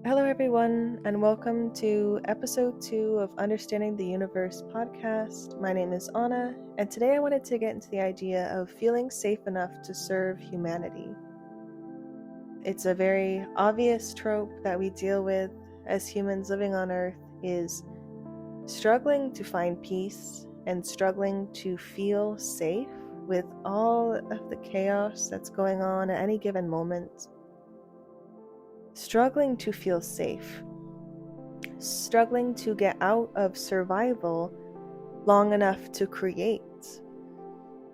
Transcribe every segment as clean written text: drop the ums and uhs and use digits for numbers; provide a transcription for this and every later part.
Hello, everyone, and welcome to episode 2 of Understanding the Universe podcast. My name is Anna, and today I wanted to get into the idea of feeling safe enough to serve humanity. It's a very obvious trope that we deal with as humans living on Earth is struggling to find peace and struggling to feel safe with all of the chaos that's going on at any given moment. Struggling to feel safe. Struggling to get out of survival long enough to create.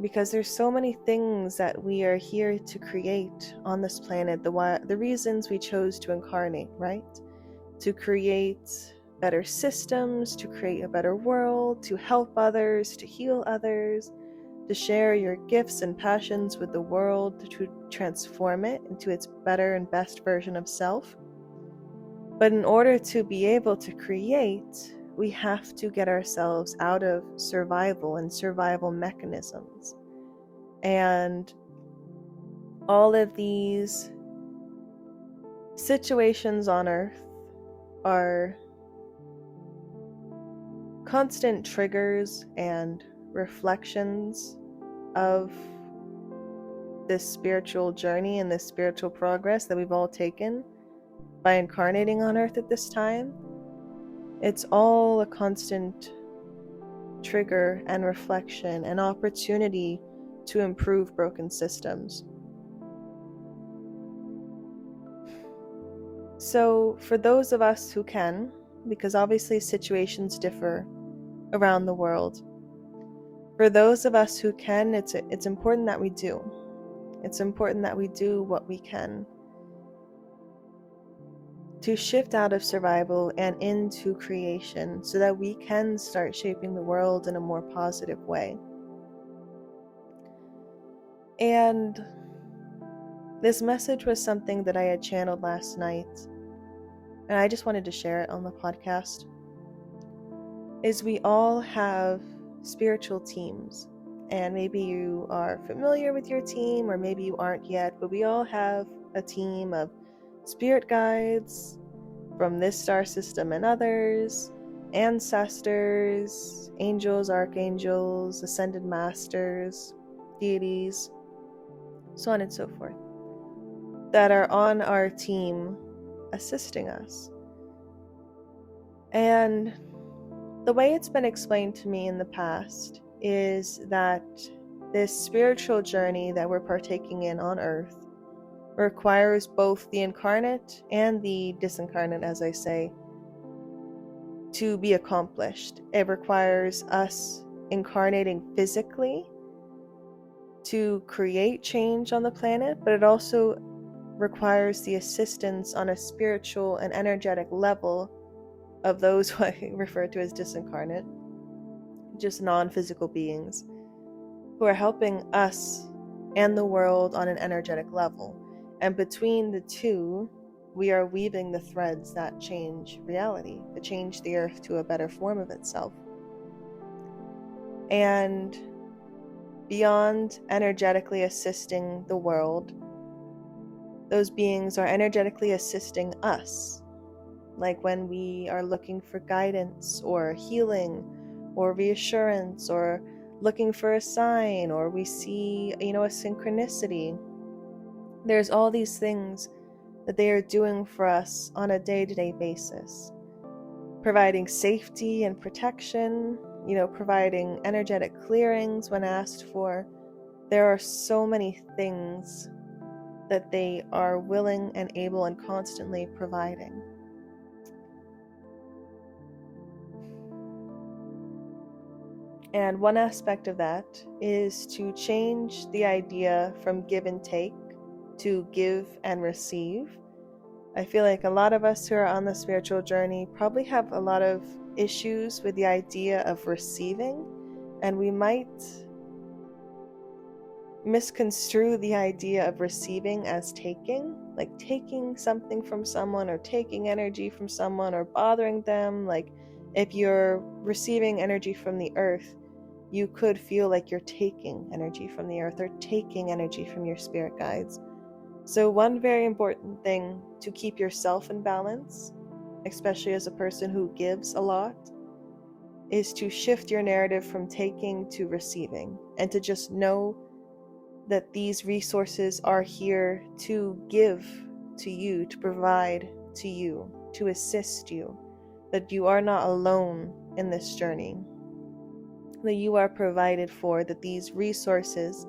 Because there's so many things that we are here to create on this planet, the reasons we chose to incarnate, right? To create better systems, to create a better world, to help others, to heal others, to share your gifts and passions with the world, to transform it into its better and best version of self. But in order to be able to create, we have to get ourselves out of survival and survival mechanisms. And all of these situations on Earth are constant triggers and reflections of this spiritual journey and this spiritual progress that we've all taken by incarnating on Earth at this time. It's all a constant trigger and reflection and opportunity to improve broken systems. So for those of us who can, because obviously situations differ around the world, for those of us who can, it's important that we do. It's important that we do what we can to shift out of survival and into creation so that we can start shaping the world in a more positive way. And this message was something that I had channeled last night, and I just wanted to share it on the podcast, is we all have spiritual teams. And maybe you are familiar with your team, or maybe you aren't yet, but we all have a team of spirit guides from this star system and others, ancestors, angels, archangels, ascended masters, deities, so on and so forth, that are on our team assisting us. And the way it's been explained to me in the past is that this spiritual journey that we're partaking in on Earth requires both the incarnate and the disincarnate, as I say, to be accomplished. It requires us incarnating physically to create change on the planet, but it also requires the assistance on a spiritual and energetic level of those who I refer to as disincarnate, just non-physical beings, who are helping us and the world on an energetic level. And between the two, we are weaving the threads that change reality, that change the Earth to a better form of itself. And beyond energetically assisting the world, those beings are energetically assisting us. Like when we are looking for guidance or healing or reassurance or looking for a sign, or we see, a synchronicity. There's all these things that they are doing for us on a day-to-day basis, providing safety and protection, providing energetic clearings when asked for. There are so many things that they are willing and able and constantly providing. And one aspect of that is to change the idea from give and take to give and receive. I feel like a lot of us who are on the spiritual journey probably have a lot of issues with the idea of receiving, and we might misconstrue the idea of receiving as taking, like taking something from someone or taking energy from someone or bothering them. Like if you're receiving energy from the earth, you could feel like you're taking energy from the earth or taking energy from your spirit guides. So, one very important thing to keep yourself in balance, especially as a person who gives a lot, is to shift your narrative from taking to receiving, and to just know that these resources are here to give to you, to provide to you, to assist you, that you are not alone in this journey, that you are provided for, that these resources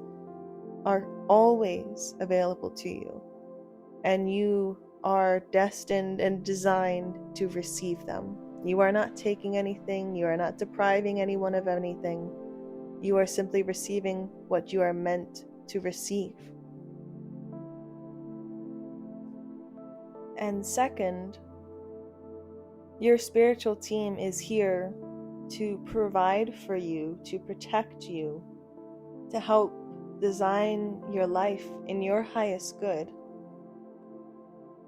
are always available to you, and you are destined and designed to receive them. You are not taking anything, you are not depriving anyone of anything. You are simply receiving what you are meant to receive. And second, your spiritual team is here to provide for you, to protect you, to help design your life in your highest good,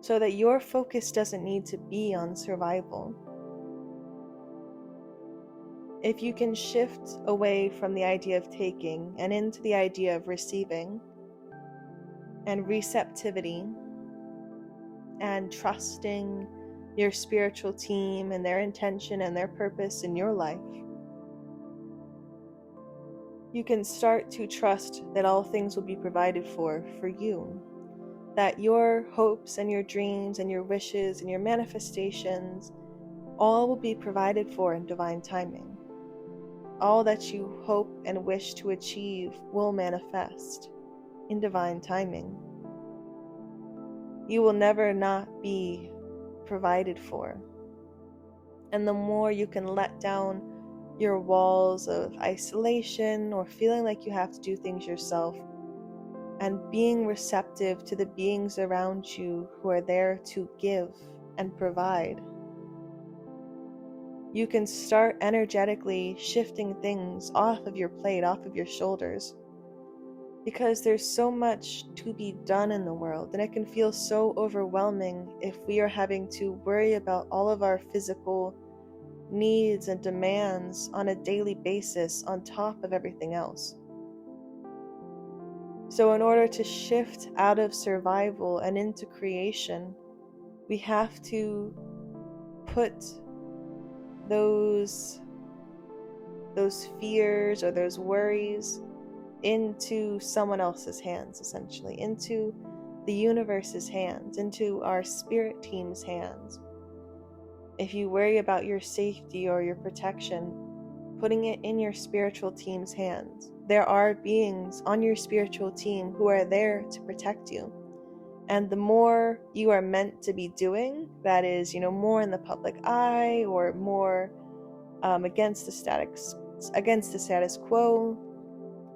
so that your focus doesn't need to be on survival. If you can shift away from the idea of taking and into the idea of receiving and receptivity and trusting your spiritual team and their intention and their purpose in your life, you can start to trust that all things will be provided for you, that your hopes and your dreams and your wishes and your manifestations all will be provided for in divine timing. All that you hope and wish to achieve will manifest in divine timing. You will never not be provided for. And the more you can let down your walls of isolation or feeling like you have to do things yourself, and being receptive to the beings around you who are there to give and provide, you can start energetically shifting things off of your plate, off of your shoulders. Because there's so much to be done in the world, and it can feel so overwhelming if we are having to worry about all of our physical needs and demands on a daily basis on top of everything else. So in order to shift out of survival and into creation, we have to put those fears or those worries into someone else's hands, essentially, into the universe's hands, into our spirit team's hands. If you worry about your safety or your protection, putting it in your spiritual team's hands. There are beings on your spiritual team who are there to protect you. And the more you are meant to be doing, that is, more in the public eye or more against the status quo,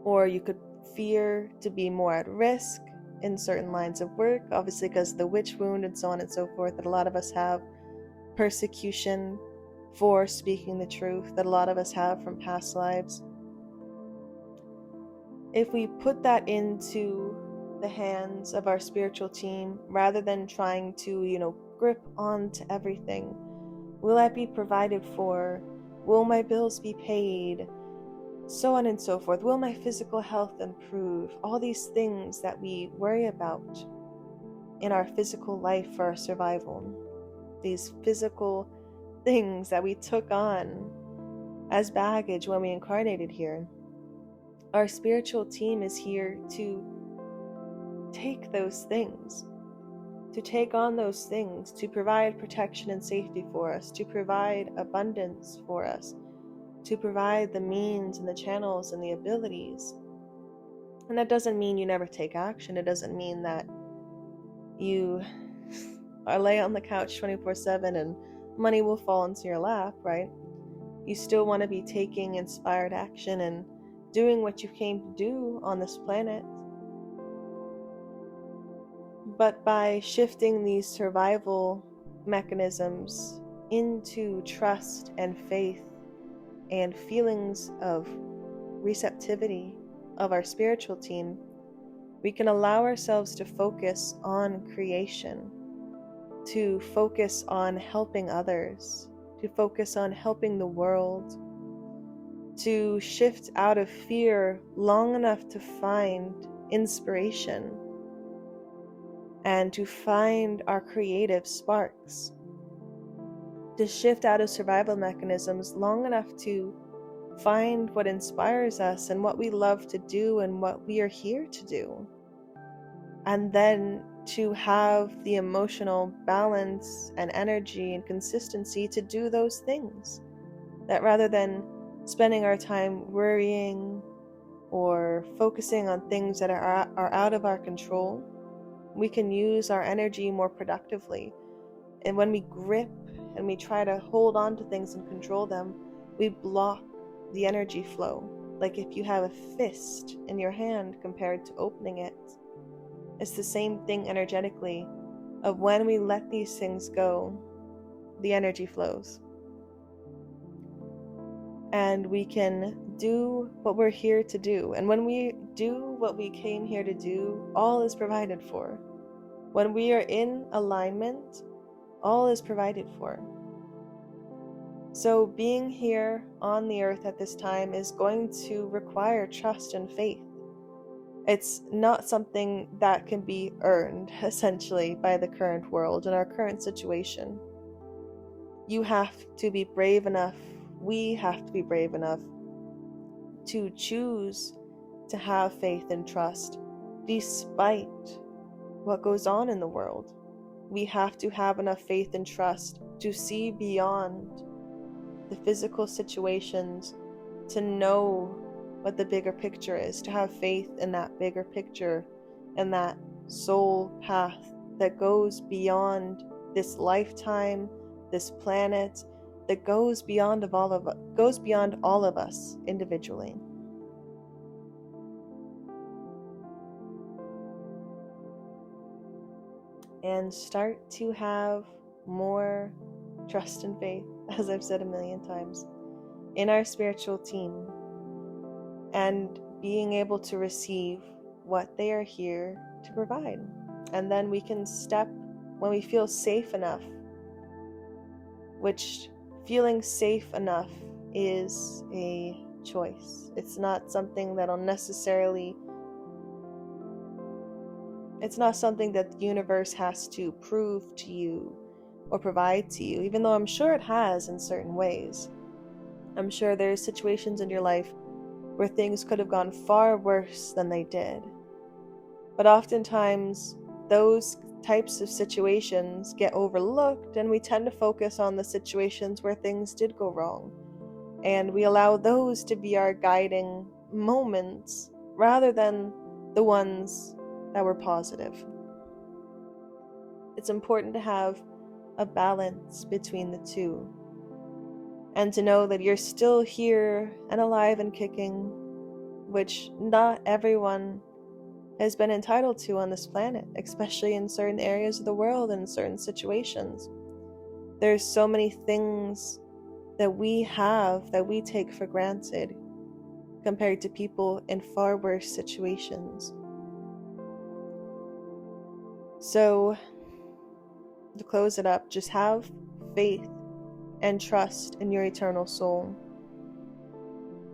or you could fear to be more at risk in certain lines of work, obviously because the witch wound and so on and so forth, that a lot of us have persecution for speaking the truth, that a lot of us have from past lives. If we put that into the hands of our spiritual team, rather than trying to, grip onto everything, will I be provided for? Will my bills be paid? So on and so forth. Will my physical health improve? All these things that we worry about in our physical life for our survival. These physical things that we took on as baggage when we incarnated here. Our spiritual team is here to take those things, to take on those things, to provide protection and safety for us, to provide abundance for us, to provide the means and the channels and the abilities. And that doesn't mean you never take action. It doesn't mean that you lay on the couch 24/7 and money will fall into your lap, right? You still want to be taking inspired action and doing what you came to do on this planet. But by shifting these survival mechanisms into trust and faith and feelings of receptivity of our spiritual team, we can allow ourselves to focus on creation, to focus on helping others, to focus on helping the world, to shift out of fear long enough to find inspiration, and to find our creative sparks, to shift out of survival mechanisms long enough to find what inspires us and what we love to do and what we are here to do. And then to have the emotional balance and energy and consistency to do those things. That rather than spending our time worrying or focusing on things that are out of our control, we can use our energy more productively. And when we grip and we try to hold on to things and control them, we block the energy flow. Like if you have a fist in your hand compared to opening it, it's the same thing energetically. Of when we let these things go, the energy flows. And we can do what we're here to do. And when we do what we came here to do, all is provided for. When we are in alignment, all is provided for. So being here on the earth at this time is going to require trust and faith. It's not something that can be earned, essentially, by the current world and our current situation. You have to be brave enough, we have to be brave enough to choose to have faith and trust despite what goes on in the world. We have to have enough faith and trust to see beyond the physical situations, to know what the bigger picture is, to have faith in that bigger picture and that soul path that goes beyond this lifetime, this planet, that goes beyond all of us individually. And start to have more trust and faith, as I've said a million times, in our spiritual team, and being able to receive what they are here to provide. And then we can step when we feel safe enough, which feeling safe enough is a choice. It's not something that'll necessarily, it's not something that the universe has to prove to you or provide to you, even though I'm sure it has in certain ways. I'm sure there's situations in your life where things could have gone far worse than they did. But oftentimes, those types of situations get overlooked, and we tend to focus on the situations where things did go wrong. And we allow those to be our guiding moments rather than the ones that were positive. It's important to have a balance between the two, and to know that you're still here and alive and kicking, which not everyone has been entitled to on this planet, especially in certain areas of the world and certain situations. There's so many things that we have that we take for granted compared to people in far worse situations. So, to close it up, just have faith and trust in your eternal soul.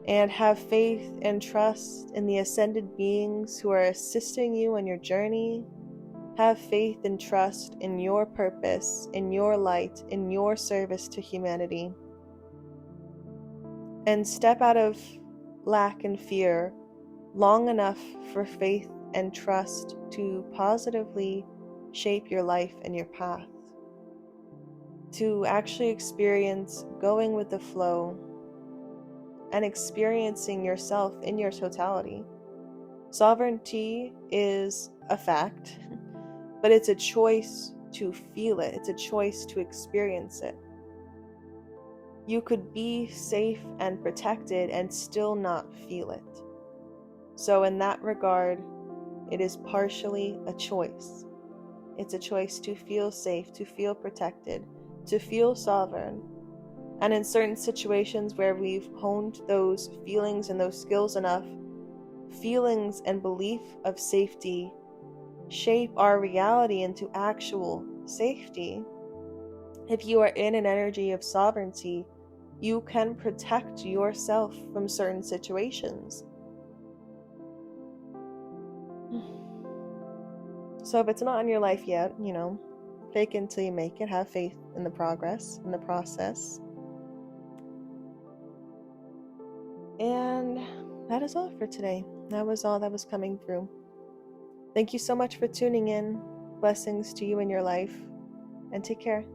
And have faith and trust in the ascended beings who are assisting you on your journey. Have faith and trust in your purpose, in your light, in your service to humanity. And step out of lack and fear long enough for faith and trust to positively shape your life and your path. To actually experience going with the flow and experiencing yourself in your totality. Sovereignty is a fact, but it's a choice to feel it. It's a choice to experience it. You could be safe and protected and still not feel it. So in that regard, it is partially a choice. It's a choice to feel safe, to feel protected, to feel sovereign. And in certain situations where we've honed those feelings and those skills enough, feelings and belief of safety shape our reality into actual safety. If you are in an energy of sovereignty, you can protect yourself from certain situations. So if it's not in your life yet, fake it until you make it. Have faith in the progress, in the process. And that is all for today. That was all that was coming through. Thank you so much for tuning in. Blessings to you in your life, and take care.